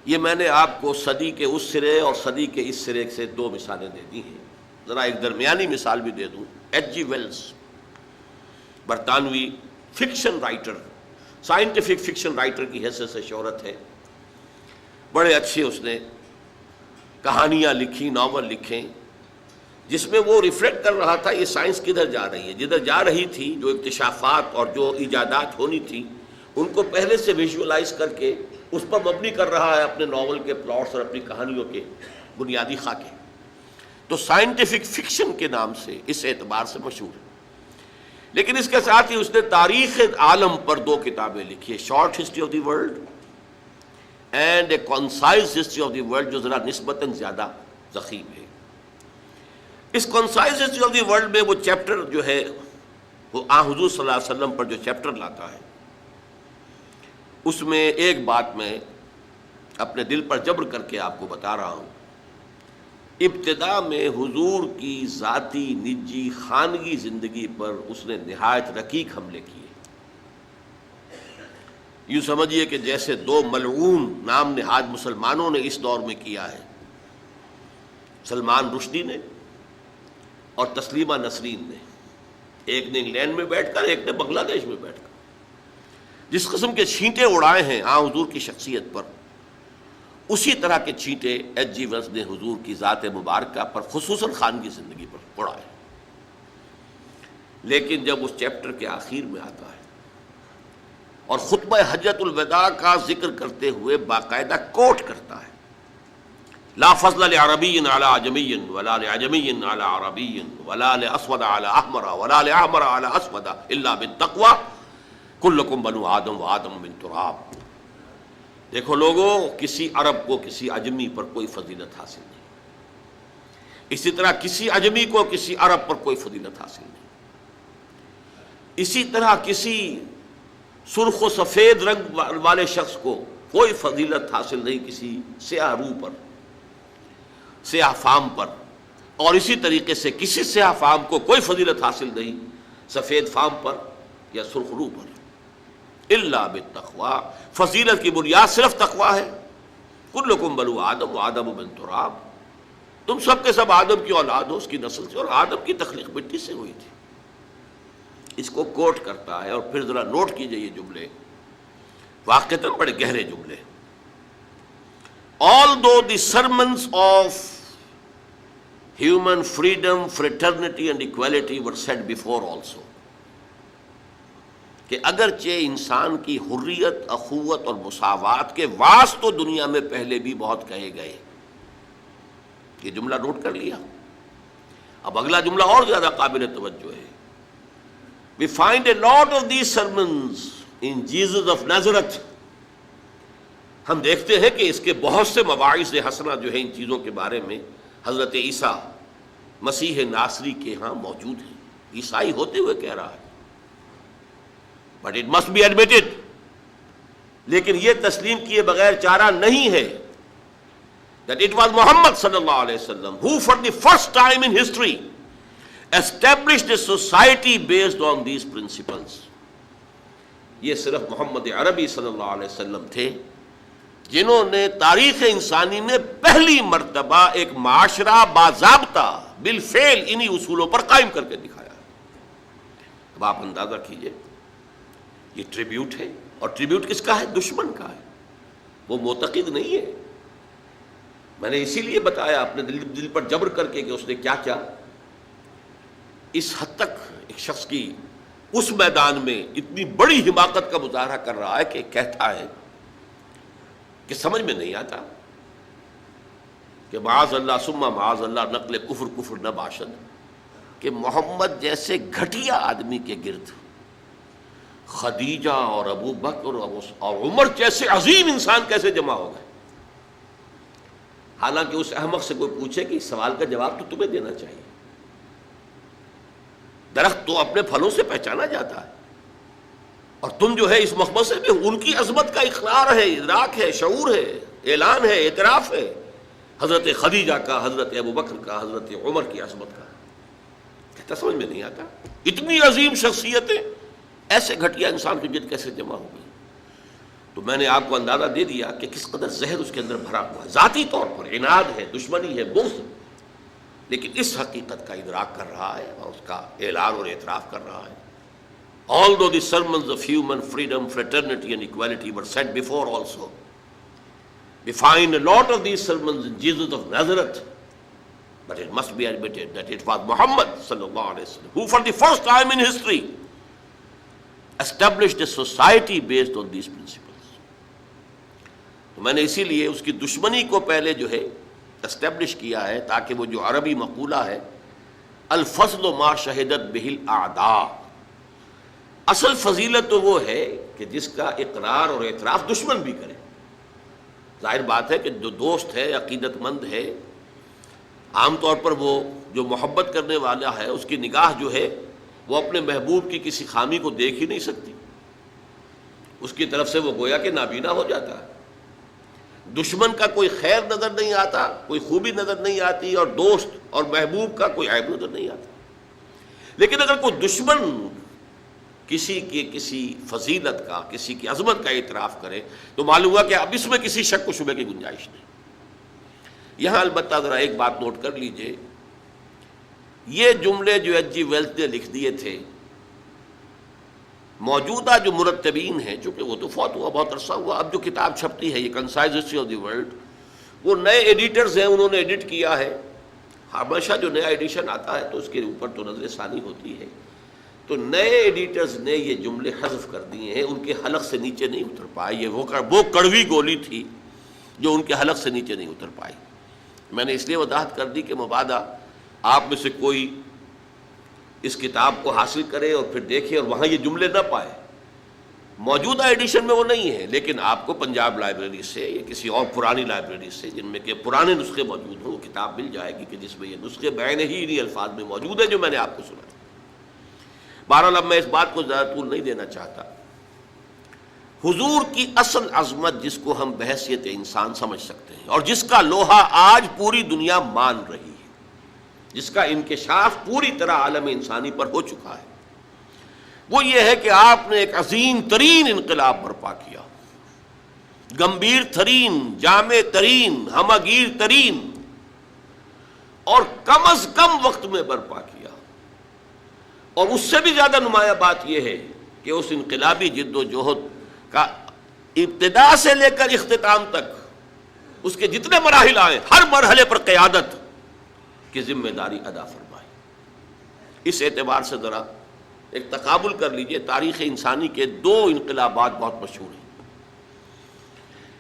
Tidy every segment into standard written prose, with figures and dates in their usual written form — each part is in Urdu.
یہ میں نے آپ کو صدی کے اس سرے اور صدی کے اس سرے سے دو مثالیں دے دی ہیں. ذرا ایک درمیانی مثال بھی دے دوں. ایچ جی ویلز، برطانوی fiction writer, scientific fiction writer کی حیثیت سے شہرت ہے. بڑے اچھے اس نے کہانیاں لکھی، ناول لکھیں، جس میں وہ ریفلیکٹ کر رہا تھا یہ سائنس کدھر جا رہی ہے. جدھر جا رہی تھی، جو اکتشافات اور جو ایجادات ہونی تھی ان کو پہلے سے ویژولائز کر کے اس پر مبنی کر رہا ہے اپنے ناول کے پلاٹس اور اپنی کہانیوں کے بنیادی خاکے. تو سائنٹیفک فکشن کے نام سے اس اعتبار سے مشہور ہے. لیکن اس کے ساتھ ہی اس نے تاریخ عالم پر دو کتابیں لکھی ہے، short history of the world and a concise history of the world, جو ذرا نسبتاً زیادہ ضخیم ہے. اس concise history of the world میں وہ چیپٹر جو ہے وہ حضور صلی اللہ علیہ وسلم پر جو چیپٹر لاتا ہے، اس میں ایک بات میں اپنے دل پر جبر کر کے آپ کو بتا رہا ہوں. ابتدا میں حضور کی ذاتی نجی خانگی زندگی پر اس نے نہایت رقیق حملے کیے. یوں سمجھیے کہ جیسے دو ملعون نام نہاد مسلمانوں نے اس دور میں کیا ہے، سلمان رشدی نے اور تسلیمہ نسرین نے. ایک نے انگلینڈ میں بیٹھ کر، ایک نے بنگلہ دیش میں بیٹھ کر جس قسم کے چھینٹے اڑائے ہیں حضور کی شخصیت پر، اسی طرح کے چھینٹے ایچ جی ویلز نے حضور کی ذات مبارکہ پر، خصوصاً خانگی زندگی پر اڑائے. لیکن جب اس چیپٹر کے آخر میں آتا ہے اور خطبہ حجۃ الوداع کا ذکر کرتے ہوئے باقاعدہ کوٹ کرتا ہے، لا فضل لعربی علی عجمی ولا لعجمی علی عربی ولا لاسود علی احمر ولا لاحمر علی اسود الا بالتقوی کلکم بنو آدم و آدم من تراب. دیکھو لوگوں، کسی عرب کو کسی عجمی پر کوئی فضیلت حاصل نہیں، اسی طرح کسی عجمی کو کسی عرب پر کوئی فضیلت حاصل نہیں، اسی طرح کسی سرخ و سفید رنگ والے شخص کو کوئی فضیلت حاصل نہیں کسی سیاہ روح پر، سیاہ فام پر، اور اسی طریقے سے کسی سیاہ فام کو کوئی فضیلت حاصل نہیں سفید فام پر یا سرخ روح پر، الا بالتقوی. فضیلت کی بنیاد صرف تقوی ہے. کلکم بنو آدم و آدم من تراب، تم سب کے سب آدم کی اولاد ہو، اس کی نسل سے، اور آدم کی تخلیق مٹی سے ہوئی تھی. اس کو کوٹ کرتا ہے. اور پھر ذرا نوٹ کیجئے یہ جملے، واقعتاً بڑے گہرے جملے. Although the sermons of human freedom, fraternity and equality were said before also، کہ اگرچہ انسان کی حریت، اخوت اور مساوات کے واعظ تو دنیا میں پہلے بھی بہت کہے گئے. یہ جملہ نوٹ کر لیا. اب اگلا جملہ اور زیادہ قابل توجہ ہے. We find a lot of these sermons in Jesus of Nazareth. ہم دیکھتے ہیں کہ اس کے بہت سے مواعظ حسنہ جو ہیں ان چیزوں کے بارے میں حضرت عیسیٰ مسیح ناصری کے ہاں موجود ہیں. عیسائی ہوتے ہوئے کہہ رہا ہے. But it must be admitted، لیکن یہ تسلیم کیے بغیر چارہ نہیں ہے that it was Muhammad صلی اللہ علیہ وسلم who for the first time in history established a society based on these principles. یہ صرف محمد عربی صلی اللہ علیہ وسلم تھے جنہوں نے تاریخ انسانی میں پہلی مرتبہ ایک معاشرہ باضابطہ بالفعل انہی اصولوں پر قائم کر کے دکھایا. اب آپ اندازہ کیجئے، یہ ٹریبیوٹ ہے، اور ٹریبیوٹ کس کا ہے؟ دشمن کا ہے. وہ معتقد نہیں ہے. میں نے اسی لیے بتایا اپنے دل پر جبر کر کے کہ اس نے کیا کیا. اس حد تک ایک شخص کی اس میدان میں اتنی بڑی حماقت کا مظاہرہ کر رہا ہے کہ کہتا ہے کہ سمجھ میں نہیں آتا کہ معاذ اللہ ثم معاذ اللہ نقل کفر نہ باشد، کہ محمد جیسے گھٹیا آدمی کے گرد خدیجہ اور ابو بکر اور عمر جیسے عظیم انسان کیسے جمع ہو گئے. حالانکہ اس احمق سے کوئی پوچھے کہ اس سوال کا جواب تو تمہیں دینا چاہیے. درخت تو اپنے پھلوں سے پہچانا جاتا ہے، اور تم جو ہے اس مخمصے میں ان کی عظمت کا اقرار ہے، ادراک ہے، شعور ہے، اعلان ہے، اعتراف ہے حضرت خدیجہ کا، حضرت ابو بکر کا، حضرت عمر کی عظمت کا. کہتا سمجھ میں نہیں آتا اتنی عظیم شخصیتیں ایسے گھٹیا انسان کی جد کیسے جمع ہو گئی. تو تو میں نے آپ کو اندازہ دے دیا کہ کس قدر زہر اس کے اندر بھرا ہوا ہے. ذاتی طور پر عناد ہے، دشمنی ہے، بغض، لیکن اس حقیقت کا ادراک کر رہا ہے اور اس کا اعلان اور اعتراف کر رہا ہے. Although the sermons of human freedom, fraternity and equality were said before also, we find a lot of these sermons in Jesus of Nazareth, but it must be admitted that it was Muhammad sallallahu alaihi wasallam who for the first time in history established a society based on these principles. تو میں نے اسی لیے اس کی دشمنی کو پہلے جو ہے اسٹیبلش کیا ہے، تاکہ وہ جو عربی مقولہ ہے الفضل ما شہدت بہ الاعداء، اصل فضیلت تو وہ ہے کہ جس کا اقرار اور اعتراف دشمن بھی کرے. ظاہر بات ہے کہ جو دوست ہے، عقیدت مند ہے، عام طور پر وہ جو محبت کرنے والا ہے اس کی نگاہ جو ہے وہ اپنے محبوب کی کسی خامی کو دیکھ ہی نہیں سکتی، اس کی طرف سے وہ گویا کہ نابینا ہو جاتا ہے. دشمن کا کوئی خیر نظر نہیں آتا، کوئی خوبی نظر نہیں آتی، اور دوست اور محبوب کا کوئی عیب نظر نہیں آتا. لیکن اگر کوئی دشمن کسی کی کسی فضیلت کا، کسی کی عظمت کا اعتراف کرے تو معلوم ہوا کہ اب اس میں کسی شک و شبے کی گنجائش نہیں. یہاں البتہ ذرا ایک بات نوٹ کر لیجئے، یہ جملے جو ایچ جی ویلز نے لکھ دیے تھے، موجودہ جو مرتبین ہیں، چونکہ وہ تو فوت ہوا بہت عرصہ ہوا، اب جو کتاب چھپتی ہے یہ concise history of the world, وہ نئے ایڈیٹرز ہیں، انہوں نے ایڈٹ کیا ہے. ہمیشہ جو نیا ایڈیشن آتا ہے تو اس کے اوپر تو نظر ثانی ہوتی ہے. تو نئے ایڈیٹرز نے یہ جملے حذف کر دیے ہیں، ان کے حلق سے نیچے نہیں اتر پائے. یہ وہ کڑوی گولی تھی جو ان کے حلق سے نیچے نہیں اتر پائی. میں نے اس لیے وضاحت کر دی کہ مبادہ آپ میں سے کوئی اس کتاب کو حاصل کرے اور پھر دیکھے اور وہاں یہ جملے نہ پائے. موجودہ ایڈیشن میں وہ نہیں ہے، لیکن آپ کو پنجاب لائبریری سے یا کسی اور پرانی لائبریری سے جن میں کہ پرانے نسخے موجود ہوں، وہ کتاب مل جائے گی کہ جس میں یہ نسخے بعین ہی انہی الفاظ میں موجود ہیں جو میں نے آپ کو سنا. بہرحال اب میں اس بات کو زیادہ طول نہیں دینا چاہتا. حضور کی اصل عظمت جس کو ہم بحیثیت انسان سمجھ سکتے ہیں اور جس کا لوہا آج پوری دنیا مان رہی ہے، جس کا انکشاف پوری طرح عالم انسانی پر ہو چکا ہے، وہ یہ ہے کہ آپ نے ایک عظیم ترین انقلاب برپا کیا، گمبھیر ترین، جامع ترین، ہمگیر ترین، اور کم از کم وقت میں برپا کیا. اور اس سے بھی زیادہ نمایاں بات یہ ہے کہ اس انقلابی جد و جہد کا ابتدا سے لے کر اختتام تک اس کے جتنے مراحل آئے، ہر مرحلے پر قیادت کی ذمہ داری ادا فرمائی. اس اعتبار سے ذرا ایک تقابل کر لیجئے، تاریخ انسانی کے دو انقلابات بہت مشہور ہیں.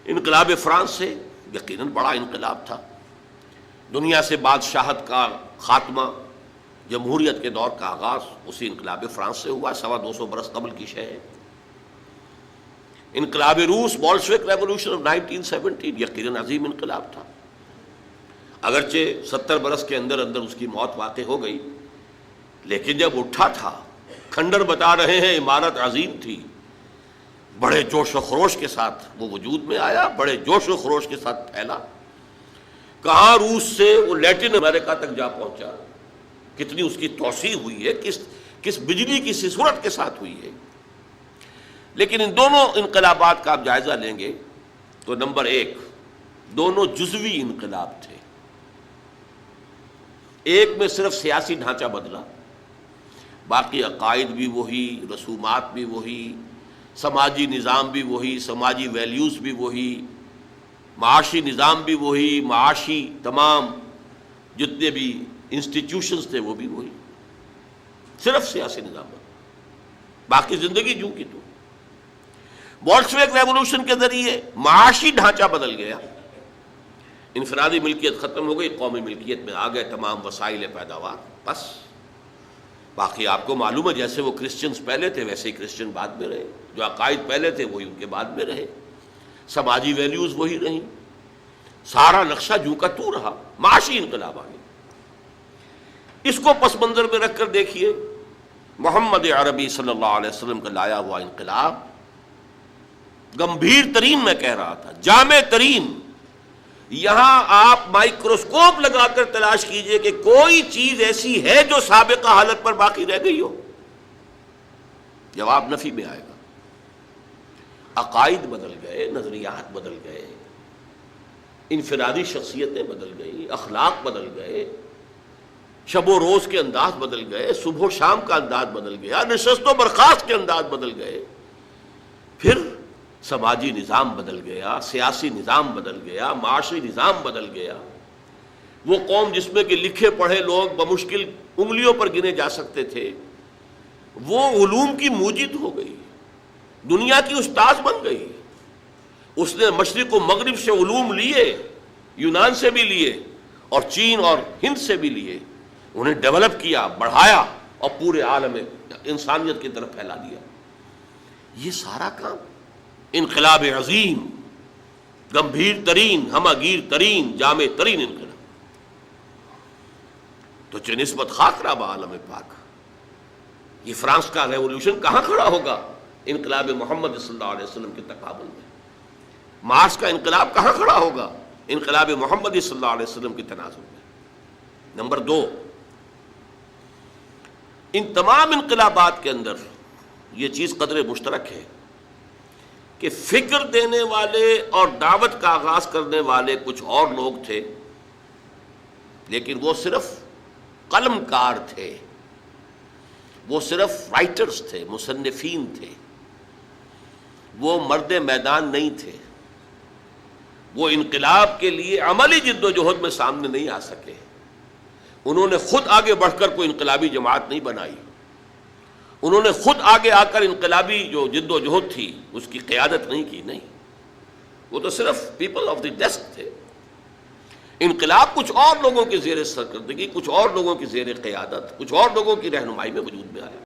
انقلاب فرانس سے یقیناً بڑا انقلاب تھا، دنیا سے بادشاہت کا خاتمہ، جمہوریت کے دور کا آغاز اسی انقلاب فرانس سے ہوا، 250 برس قبل کی شے ہے. انقلاب روس، بولشوک ریولوشن آف 1917، یقیناً عظیم انقلاب تھا. اگرچہ 70 برس کے اندر اندر اس کی موت واقع ہو گئی، لیکن جب اٹھا تھا، کھنڈر بتا رہے ہیں عمارت عظیم تھی، بڑے جوش و خروش کے ساتھ وہ وجود میں آیا، بڑے جوش و خروش کے ساتھ پھیلا. کہاں روس سے وہ لیٹن امریکہ تک جا پہنچا، کتنی اس کی توسیع ہوئی ہے، کس بجلی کی صورت کے ساتھ ہوئی ہے. لیکن ان دونوں انقلابات کا آپ جائزہ لیں گے تو نمبر ایک، دونوں جزوی انقلاب تھے. ایک میں صرف سیاسی ڈھانچہ بدلا، باقی عقائد بھی وہی، رسومات بھی وہی، سماجی نظام بھی وہی، سماجی ویلیوز بھی وہی، معاشی نظام بھی وہی، معاشی تمام جتنے بھی انسٹیٹیوشنز تھے وہ بھی وہی، صرف سیاسی نظام بدلا، باقی زندگی جو کی تو. بولشوک ریولوشن کے ذریعے معاشی ڈھانچہ بدل گیا، انفرادی ملکیت ختم ہو گئی، قومی ملکیت میں آ گئے تمام وسائل پیداوار. بس باقی آپ کو معلوم ہے جیسے وہ کرسچنز پہلے تھے ویسے ہی کرسچن بعد میں رہے، جو عقائد پہلے تھے وہی ان کے بعد میں رہے، سماجی ویلیوز وہی رہیں، سارا نقشہ جو کا تو رہا. معاشی انقلاب آ گیا. اس کو پس منظر میں رکھ کر دیکھیے محمد عربی صلی اللہ علیہ وسلم کا لایا ہوا انقلاب گمبھیر ترین، میں کہہ رہا تھا جامع ترین. یہاں آپ مائکروسکوپ لگا کر تلاش کیجئے کہ کوئی چیز ایسی ہے جو سابقہ حالت پر باقی رہ گئی ہو، جواب نفی میں آئے گا. عقائد بدل گئے، نظریات بدل گئے، انفرادی شخصیتیں بدل گئی، اخلاق بدل گئے، شب و روز کے انداز بدل گئے، صبح و شام کا انداز بدل گیا، نشست و برخاست کے انداز بدل گئے، پھر سماجی نظام بدل گیا، سیاسی نظام بدل گیا، معاشی نظام بدل گیا۔ وہ قوم جس میں کہ لکھے پڑھے لوگ بمشکل انگلیوں پر گنے جا سکتے تھے، وہ علوم کی موجد ہو گئی، دنیا کی استاذ بن گئی۔ اس نے مشرق و مغرب سے علوم لیے، یونان سے بھی لیے اور چین اور ہند سے بھی لیے، انہیں ڈیولپ کیا، بڑھایا اور پورے عالم انسانیت کی طرف پھیلا دیا۔ یہ سارا کام انقلاب عظیم، گمبھیر ترین، ہمہ گیر ترین، جامع ترین انقلاب۔ تو چہ نسبت خاک رہا عالم پاک، یہ فرانس کا ریولوشن کہاں کھڑا ہوگا انقلاب محمد صلی اللہ علیہ وسلم کے تقابل میں؟ مارس کا انقلاب کہاں کھڑا ہوگا انقلاب محمد صلی اللہ علیہ وسلم کے تناظر میں؟ نمبر 2، ان تمام انقلابات کے اندر یہ چیز قدر مشترک ہے کہ فکر دینے والے اور دعوت کا آغاز کرنے والے کچھ اور لوگ تھے، لیکن وہ صرف قلم کار تھے، وہ صرف رائٹرز تھے، مصنفین تھے، وہ مرد میدان نہیں تھے، وہ انقلاب کے لیے عملی جد و جہد میں سامنے نہیں آ سکے۔ انہوں نے خود آگے بڑھ کر کوئی انقلابی جماعت نہیں بنائی، انہوں نے خود آگے آ کر انقلابی جو جد و جہد تھی اس کی قیادت نہیں کی، نہیں، وہ تو صرف پیپل آف دی ڈیسک تھے۔ انقلاب کچھ اور لوگوں کی زیر سرکردگی، کچھ اور لوگوں کی زیر قیادت، کچھ اور لوگوں کی رہنمائی میں وجود میں آیا۔